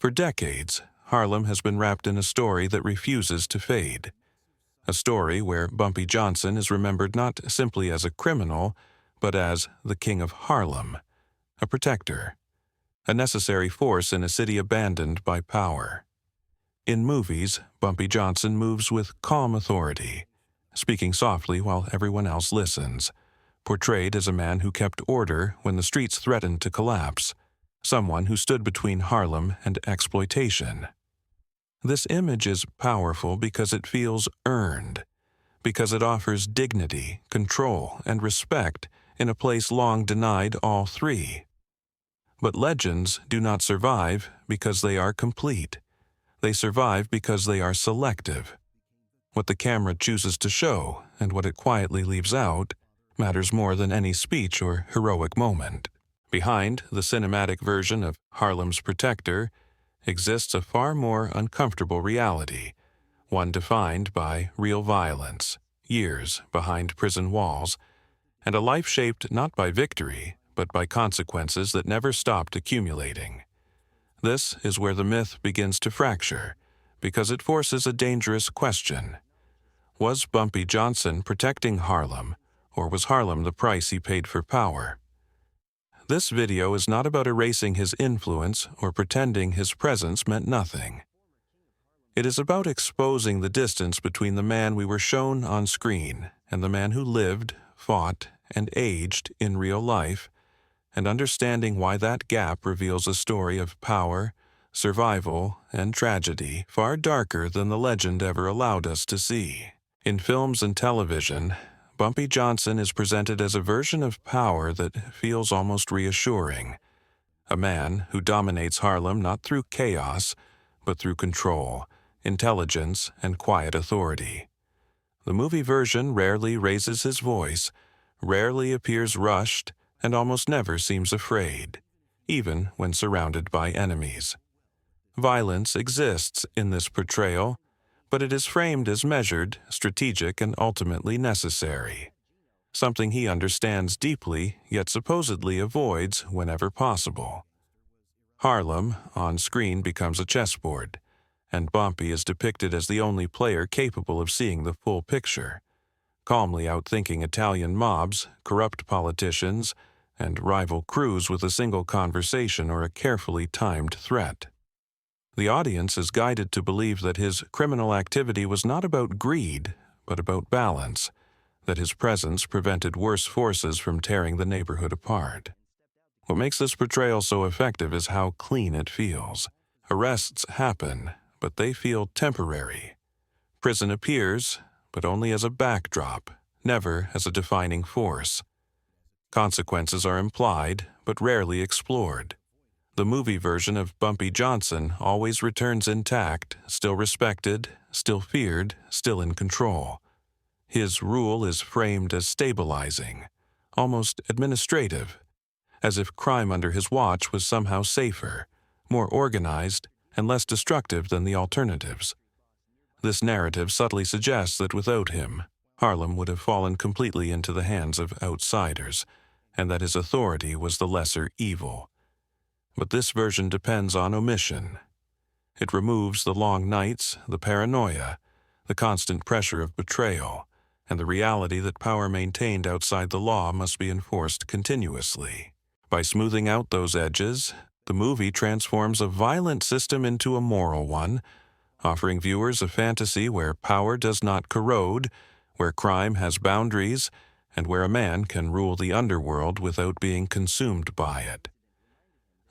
For decades, Harlem has been wrapped in a story that refuses to fade. A story where Bumpy Johnson is remembered not simply as a criminal, but as the King of Harlem, a protector, a necessary force in a city abandoned by power. In movies, Bumpy Johnson moves with calm authority, speaking softly while everyone else listens, portrayed as a man who kept order when the streets threatened to collapse, someone who stood between Harlem and exploitation. This image is powerful because it feels earned, because it offers dignity, control, and respect in a place long denied all three. But legends do not survive because they are complete. They survive because they are selective. What the camera chooses to show and what it quietly leaves out matters more than any speech or heroic moment. Behind the cinematic version of Harlem's protector exists a far more uncomfortable reality, one defined by real violence, years behind prison walls, and a life shaped not by victory, but by consequences that never stopped accumulating. This is where the myth begins to fracture, because it forces a dangerous question. Was Bumpy Johnson protecting Harlem, or was Harlem the price he paid for power? This video is not about erasing his influence or pretending his presence meant nothing. It is about exposing the distance between the man we were shown on screen and the man who lived, fought, and aged in real life, and understanding why that gap reveals a story of power, survival, and tragedy far darker than the legend ever allowed us to see. In films and television, Bumpy Johnson is presented as a version of power that feels almost reassuring. A man who dominates Harlem not through chaos, but through control, intelligence, and quiet authority. The movie version rarely raises his voice, rarely appears rushed, and almost never seems afraid, even when surrounded by enemies. Violence exists in this portrayal, but it is framed as measured, strategic, and ultimately necessary. Something he understands deeply, yet supposedly avoids whenever possible. Harlem, on screen, becomes a chessboard, and Bumpy is depicted as the only player capable of seeing the full picture, calmly outthinking Italian mobs, corrupt politicians, and rival crews with a single conversation or a carefully timed threat. The audience is guided to believe that his criminal activity was not about greed, but about balance, that his presence prevented worse forces from tearing the neighborhood apart. What makes this portrayal so effective is how clean it feels. Arrests happen, but they feel temporary. Prison appears, but only as a backdrop, never as a defining force. Consequences are implied, but rarely explored. The movie version of Bumpy Johnson always returns intact, still respected, still feared, still in control. His rule is framed as stabilizing, almost administrative, as if crime under his watch was somehow safer, more organized, and less destructive than the alternatives. This narrative subtly suggests that without him, Harlem would have fallen completely into the hands of outsiders, and that his authority was the lesser evil. But this version depends on omission. It removes the long nights, the paranoia, the constant pressure of betrayal, and the reality that power maintained outside the law must be enforced continuously. By smoothing out those edges, the movie transforms a violent system into a moral one, offering viewers a fantasy where power does not corrode, where crime has boundaries, and where a man can rule the underworld without being consumed by it.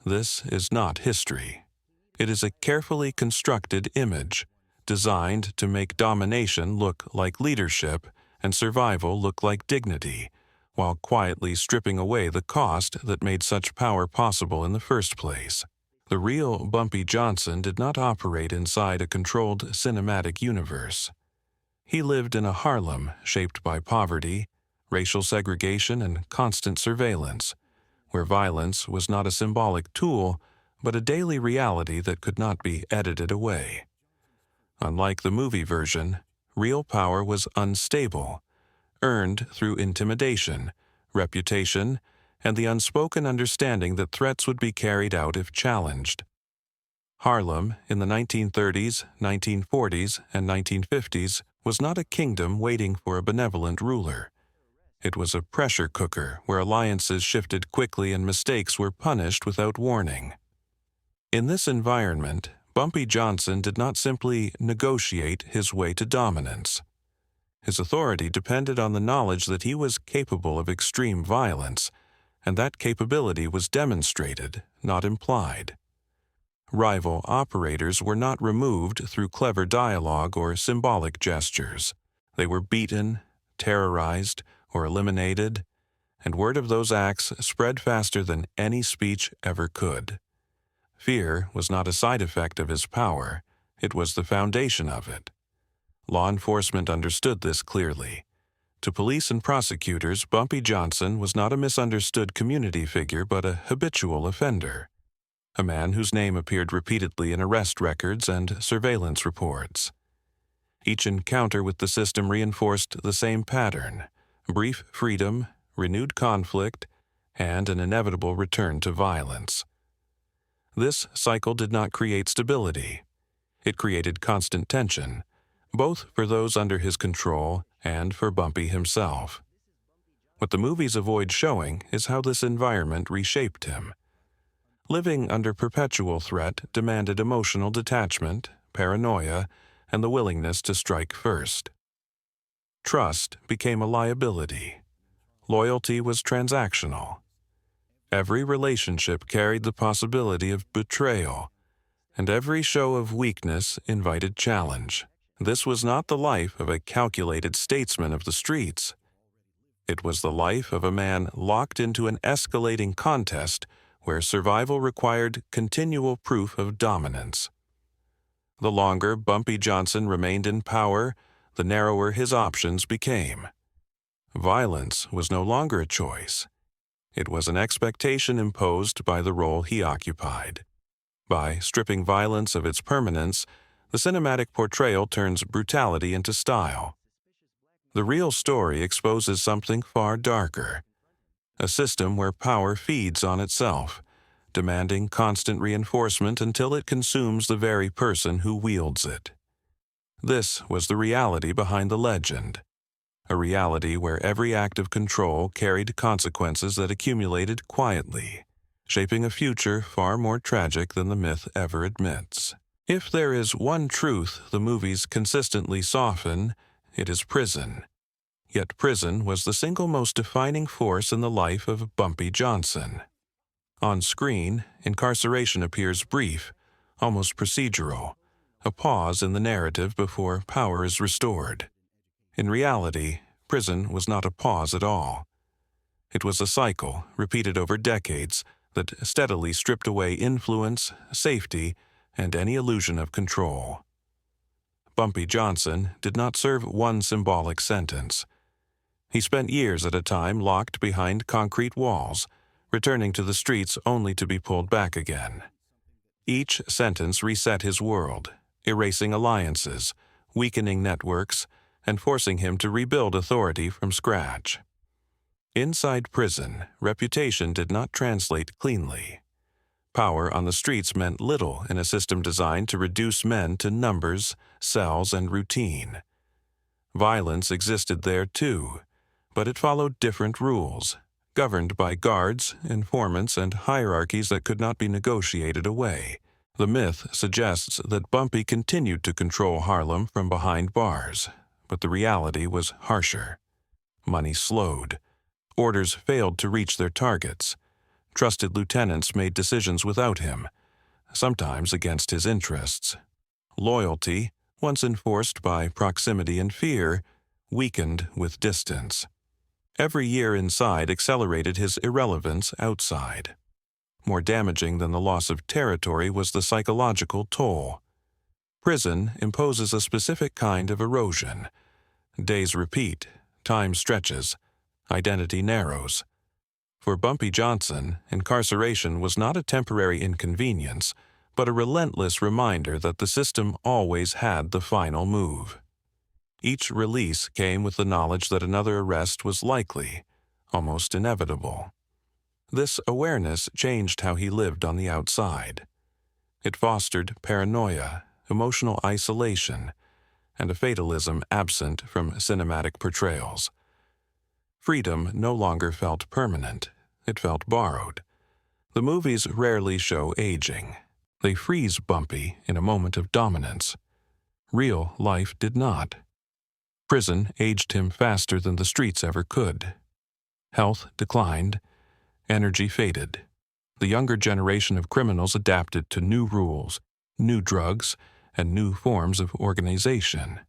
This is not history. It is a carefully constructed image, designed to make domination look like leadership and survival look like dignity, while quietly stripping away the cost that made such power possible in the first place. The real Bumpy Johnson did not operate inside a controlled cinematic universe. He lived in a Harlem shaped by poverty, racial segregation, and constant surveillance, where violence was not a symbolic tool, but a daily reality that could not be edited away. Unlike the movie version, real power was unstable, earned through intimidation, reputation, and the unspoken understanding that threats would be carried out if challenged. Harlem in the 1930s, 1940s, and 1950s was not a kingdom waiting for a benevolent ruler. It was a pressure cooker where alliances shifted quickly and mistakes were punished without warning. In this environment, Bumpy Johnson did not simply negotiate his way to dominance. His authority depended on the knowledge that he was capable of extreme violence, and that capability was demonstrated, not implied. Rival operators were not removed through clever dialogue or symbolic gestures. They were beaten, terrorized, or eliminated, and word of those acts spread faster than any speech ever could. Fear was not a side effect of his power, it was the foundation of it. Law enforcement understood this clearly. To police and prosecutors, Bumpy Johnson was not a misunderstood community figure but a habitual offender, a man whose name appeared repeatedly in arrest records and surveillance reports. Each encounter with the system reinforced the same pattern: brief freedom, renewed conflict, and an inevitable return to violence. This cycle did not create stability. It created constant tension, both for those under his control and for Bumpy himself. What the movies avoid showing is how this environment reshaped him. Living under perpetual threat demanded emotional detachment, paranoia, and the willingness to strike first. Trust became a liability. Loyalty was transactional. Every relationship carried the possibility of betrayal, and every show of weakness invited challenge. This was not the life of a calculated statesman of the streets. It was the life of a man locked into an escalating contest where survival required continual proof of dominance. The longer Bumpy Johnson remained in power, the narrower his options became. Violence was no longer a choice. It was an expectation imposed by the role he occupied. By stripping violence of its permanence, the cinematic portrayal turns brutality into style. The real story exposes something far darker: a system where power feeds on itself, demanding constant reinforcement until it consumes the very person who wields it. This was the reality behind the legend, a reality where every act of control carried consequences that accumulated quietly, shaping a future far more tragic than the myth ever admits. If there is one truth the movies consistently soften, it is prison. Yet prison was the single most defining force in the life of Bumpy Johnson. On screen, incarceration appears brief, almost procedural, a pause in the narrative before power is restored. In reality, prison was not a pause at all. It was a cycle, repeated over decades, that steadily stripped away influence, safety, and any illusion of control. Bumpy Johnson did not serve one symbolic sentence. He spent years at a time locked behind concrete walls, returning to the streets only to be pulled back again. Each sentence reset his world, erasing alliances, weakening networks, and forcing him to rebuild authority from scratch. Inside prison, reputation did not translate cleanly. Power on the streets meant little in a system designed to reduce men to numbers, cells, and routine. Violence existed there too, but it followed different rules, governed by guards, informants, and hierarchies that could not be negotiated away. The myth suggests that Bumpy continued to control Harlem from behind bars, but the reality was harsher. Money slowed. Orders failed to reach their targets. Trusted lieutenants made decisions without him, sometimes against his interests. Loyalty, once enforced by proximity and fear, weakened with distance. Every year inside accelerated his irrelevance outside. More damaging than the loss of territory was the psychological toll. Prison imposes a specific kind of erosion. Days repeat, time stretches, identity narrows. For Bumpy Johnson, incarceration was not a temporary inconvenience, but a relentless reminder that the system always had the final move. Each release came with the knowledge that another arrest was likely, almost inevitable. This awareness changed how he lived on the outside. It fostered paranoia, emotional isolation, and a fatalism absent from cinematic portrayals. Freedom no longer felt permanent. It felt borrowed. The movies rarely show aging. They freeze Bumpy in a moment of dominance. Real life did not. Prison aged him faster than the streets ever could. Health declined. Energy faded. The younger generation of criminals adapted to new rules, new drugs, and new forms of organization.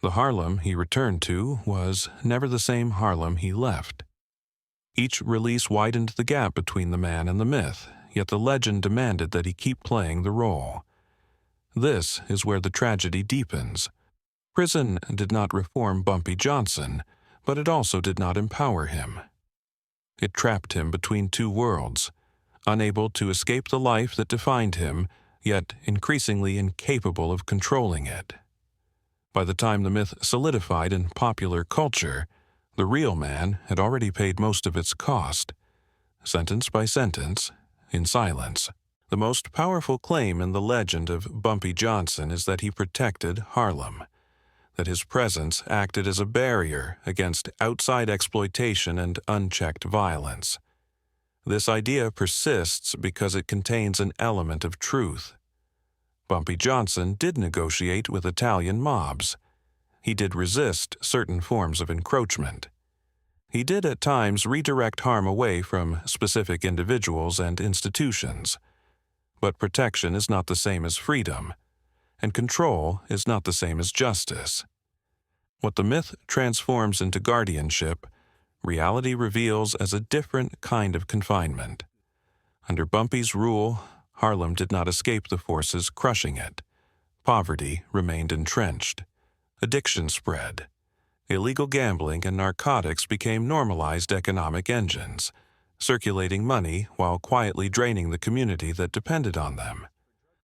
The Harlem he returned to was never the same Harlem he left. Each release widened the gap between the man and the myth, yet the legend demanded that he keep playing the role. This is where the tragedy deepens. Prison did not reform Bumpy Johnson, but it also did not empower him. It trapped him between two worlds, unable to escape the life that defined him, yet increasingly incapable of controlling it. By the time the myth solidified in popular culture, the real man had already paid most of its cost, sentence by sentence, in silence. The most powerful claim in the legend of Bumpy Johnson is that he protected Harlem, that his presence acted as a barrier against outside exploitation and unchecked violence. This idea persists because it contains an element of truth. Bumpy Johnson did negotiate with Italian mobs. He did resist certain forms of encroachment. He did at times redirect harm away from specific individuals and institutions. But protection is not the same as freedom, and control is not the same as justice. What the myth transforms into guardianship, reality reveals as a different kind of confinement. Under Bumpy's rule, Harlem did not escape the forces crushing it. Poverty remained entrenched. Addiction spread. Illegal gambling and narcotics became normalized economic engines, circulating money while quietly draining the community that depended on them.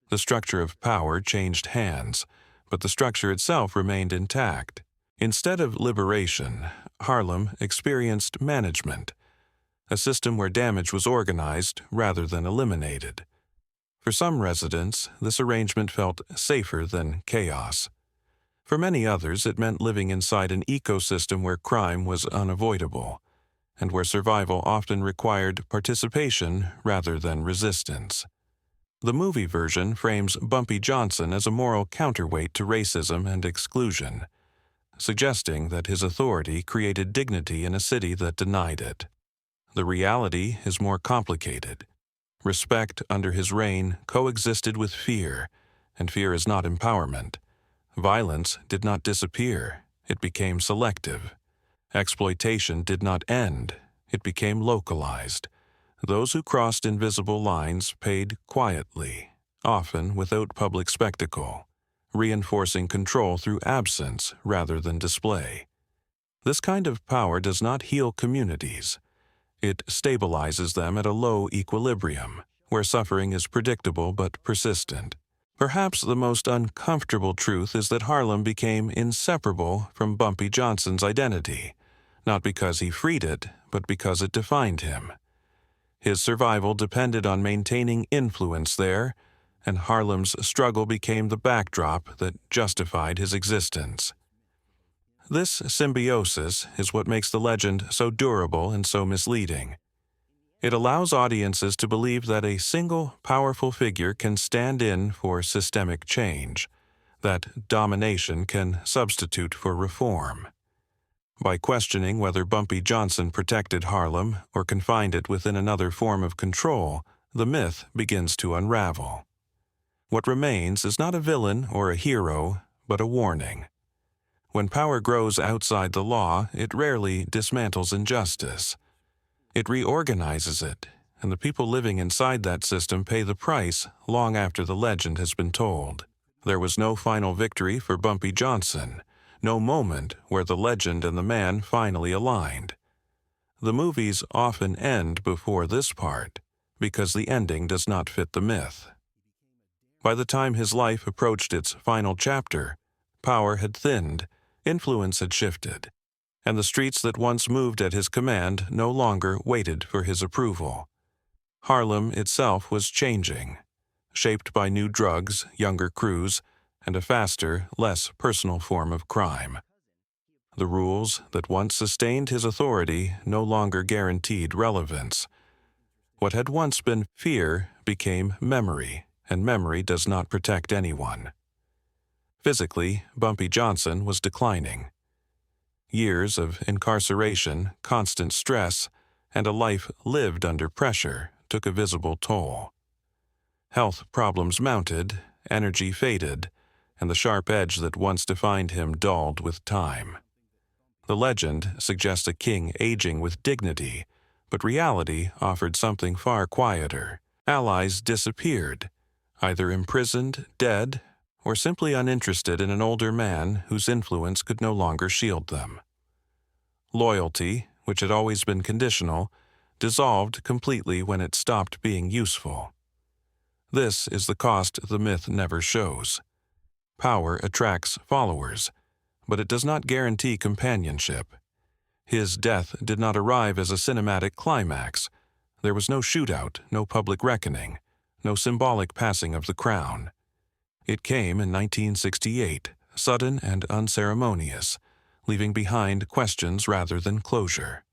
The structure of power changed hands, but the structure itself remained intact. Instead of liberation, Harlem experienced management, a system where damage was organized rather than eliminated. For some residents, this arrangement felt safer than chaos. For many others, it meant living inside an ecosystem where crime was unavoidable, and where survival often required participation rather than resistance. The movie version frames Bumpy Johnson as a moral counterweight to racism and exclusion, suggesting that his authority created dignity in a city that denied it. The reality is more complicated. Respect under his reign coexisted with fear, and fear is not empowerment. Violence did not disappear, it became selective. Exploitation did not end, it became localized. Those who crossed invisible lines paid quietly, often without public spectacle, reinforcing control through absence rather than display. This kind of power does not heal communities. It stabilizes them at a low equilibrium, where suffering is predictable but persistent. Perhaps the most uncomfortable truth is that Harlem became inseparable from Bumpy Johnson's identity, not because he freed it, but because it defined him. His survival depended on maintaining influence there, and Harlem's struggle became the backdrop that justified his existence. This symbiosis is what makes the legend so durable and so misleading. It allows audiences to believe that a single powerful figure can stand in for systemic change, that domination can substitute for reform. By questioning whether Bumpy Johnson protected Harlem or confined it within another form of control, the myth begins to unravel. What remains is not a villain or a hero, but a warning. When power grows outside the law, it rarely dismantles injustice. It reorganizes it, and the people living inside that system pay the price long after the legend has been told. There was no final victory for Bumpy Johnson, no moment where the legend and the man finally aligned. The movies often end before this part, because the ending does not fit the myth. By the time his life approached its final chapter, power had thinned, influence had shifted, and the streets that once moved at his command no longer waited for his approval. Harlem itself was changing, shaped by new drugs, younger crews, and a faster, less personal form of crime. The rules that once sustained his authority no longer guaranteed relevance. What had once been fear became memory, and memory does not protect anyone. Physically, Bumpy Johnson was declining. Years of incarceration, constant stress, and a life lived under pressure took a visible toll. Health problems mounted, energy faded, and the sharp edge that once defined him dulled with time. The legend suggests a king aging with dignity, but reality offered something far quieter. Allies disappeared, either imprisoned, dead, or simply uninterested in an older man whose influence could no longer shield them. Loyalty, which had always been conditional, dissolved completely when it stopped being useful. This is the cost the myth never shows. Power attracts followers, but it does not guarantee companionship. His death did not arrive as a cinematic climax. There was no shootout, no public reckoning, no symbolic passing of the crown. It came in 1968, sudden and unceremonious, leaving behind questions rather than closure.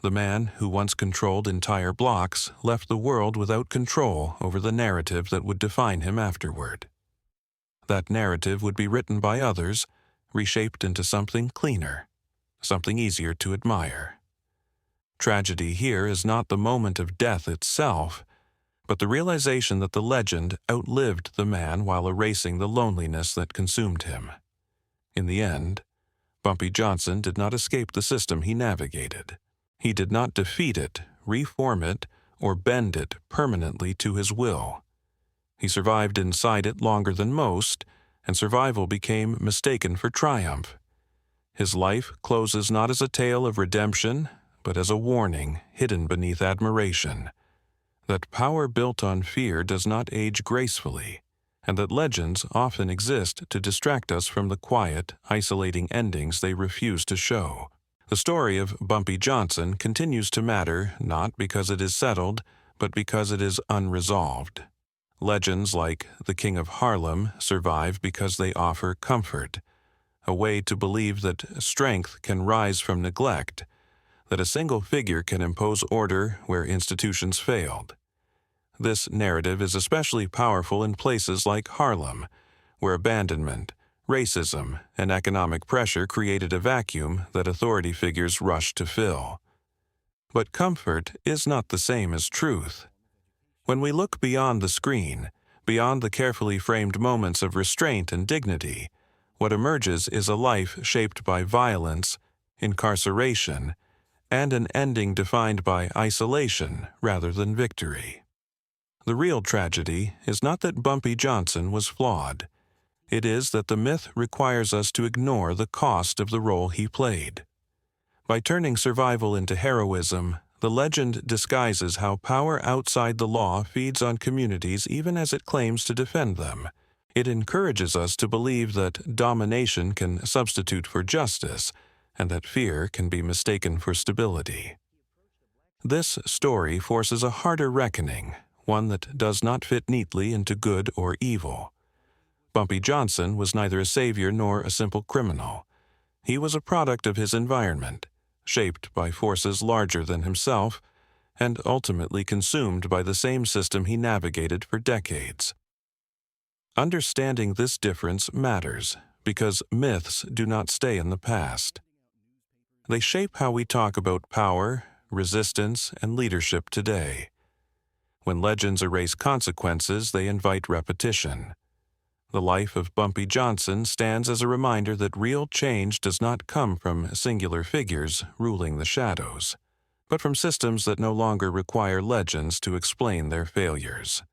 The man who once controlled entire blocks left the world without control over the narrative that would define him afterward. That narrative would be written by others, reshaped into something cleaner, something easier to admire. Tragedy here is not the moment of death itself, but the realization that the legend outlived the man while erasing the loneliness that consumed him. In the end, Bumpy Johnson did not escape the system he navigated. He did not defeat it, reform it, or bend it permanently to his will. He survived inside it longer than most, and survival became mistaken for triumph. His life closes not as a tale of redemption, but as a warning hidden beneath admiration, that power built on fear does not age gracefully, and that legends often exist to distract us from the quiet, isolating endings they refuse to show. The story of Bumpy Johnson continues to matter not because it is settled, but because it is unresolved. Legends like the King of Harlem survive because they offer comfort, a way to believe that strength can rise from neglect, that a single figure can impose order where institutions failed. This narrative is especially powerful in places like Harlem, where abandonment, racism, and economic pressure created a vacuum that authority figures rushed to fill. But comfort is not the same as truth. When we look beyond the screen, beyond the carefully framed moments of restraint and dignity, what emerges is a life shaped by violence, incarceration, and an ending defined by isolation rather than victory. The real tragedy is not that Bumpy Johnson was flawed. It is that the myth requires us to ignore the cost of the role he played. By turning survival into heroism, the legend disguises how power outside the law feeds on communities even as it claims to defend them. It encourages us to believe that domination can substitute for justice, and that fear can be mistaken for stability. This story forces a harder reckoning, one that does not fit neatly into good or evil. Bumpy Johnson was neither a savior nor a simple criminal. He was a product of his environment, shaped by forces larger than himself, and ultimately consumed by the same system he navigated for decades. Understanding this difference matters, because myths do not stay in the past. They shape how we talk about power, resistance, and leadership today. When legends erase consequences, they invite repetition. The life of Bumpy Johnson stands as a reminder that real change does not come from singular figures ruling the shadows, but from systems that no longer require legends to explain their failures.